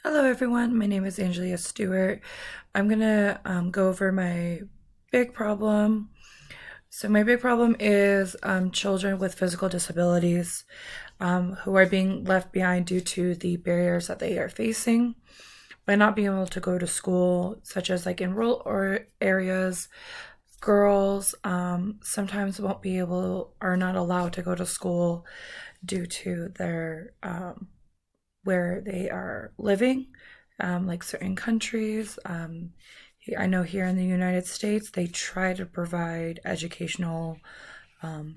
Hello, everyone. My name is Angelia Stewart. I'm going to go over my big problem. So, my big problem is children with physical disabilities who are being left behind due to the barriers that they are facing by not being able to go to school, such as like in rural or areas. Girls sometimes won't be able, are not allowed to go to school due to their where they are living, like certain countries. I know here in the United States, they try to provide educational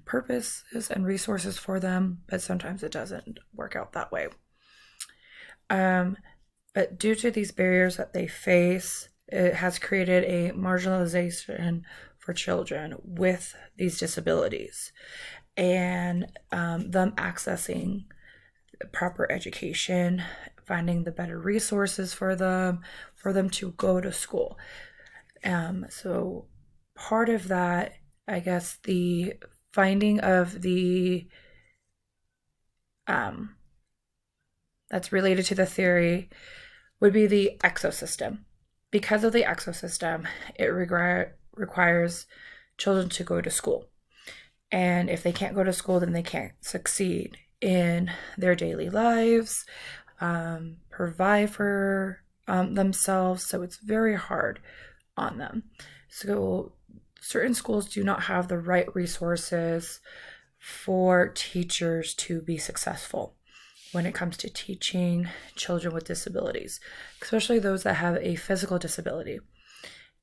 purposes and resources for them, but sometimes it doesn't work out that way. Um, but due to these barriers that they face, it has created a marginalization for children with these disabilities and them accessing proper education, finding the better resources for them to go to school. So part of that, I guess, the finding of the um, that's related to the theory would be the exosystem. Because of the exosystem, it requires children to go to school. And if they can't go to school, then they can't succeed in their daily lives, provide for themselves. So it's very hard on them. So certain schools do not have the right resources for teachers to be successful when it comes to teaching children with disabilities, especially those that have a physical disability.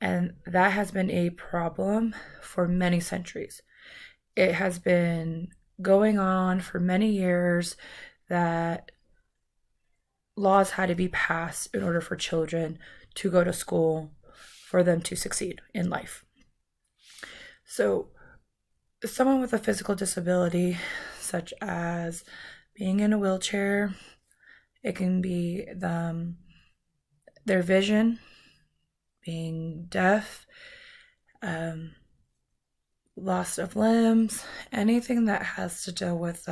And that has been a problem for many centuries. It has been going on for many years that laws had to be passed in order for children to go to school for them to succeed in life. So, someone with a physical disability, such as being in a wheelchair, it can be their vision, being deaf, loss of limbs, anything that has to do with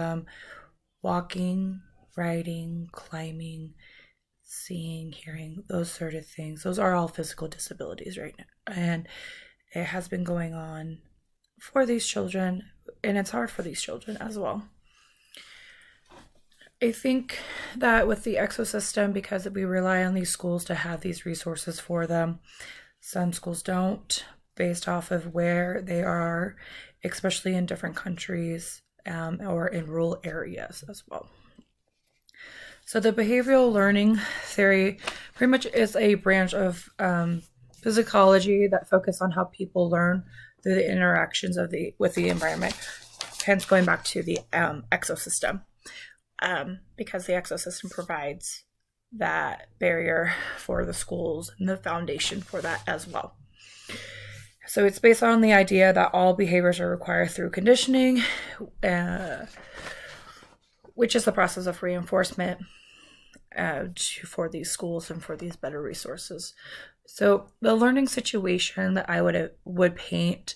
walking, riding, climbing, seeing, hearing, those sort of things. Those are all physical disabilities right now. And it has been going on for these children, and it's hard for these children as well. I think that with the exosystem, because we rely on these schools to have these resources for them, some schools don't, based off of where they are, especially in different countries or in rural areas as well. So, the behavioral learning theory pretty much is a branch of physicology that focus on how people learn through the interactions of the with the environment. Hence, going back to the exosystem, because the exosystem provides that barrier for the schools and the foundation for that as well. So it's based on the idea that all behaviors are required through conditioning, which is the process of reinforcement for these schools and for these better resources. So the learning situation that I would paint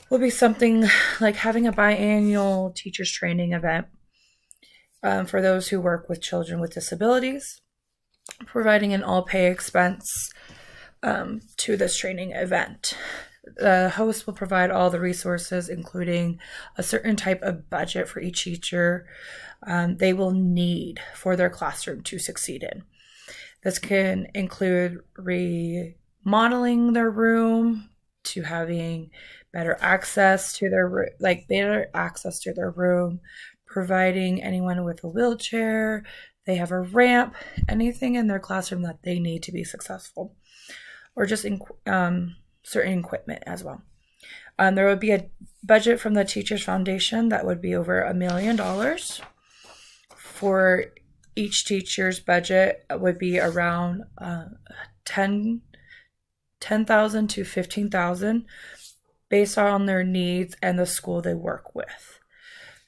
would be something like having a biannual teachers training event for those who work with children with disabilities, providing an all pay expense to this training event. The host will provide all the resources, including a certain type of budget for each teacher they will need for their classroom to succeed in. This can include remodeling their room to having better access to their room, providing anyone with a wheelchair, they have a ramp, anything in their classroom that they need to be successful, or just certain equipment as well. There would be a budget from the Teachers Foundation that would be over $1 million. For each teacher's budget would be around 10,000 to 15,000 based on their needs and the school they work with.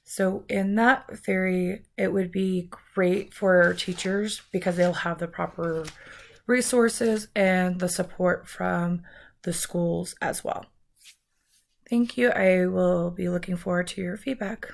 So in that theory, it would be great for teachers because they'll have the proper resources and the support from the schools as well. Thank you. I will be looking forward to your feedback.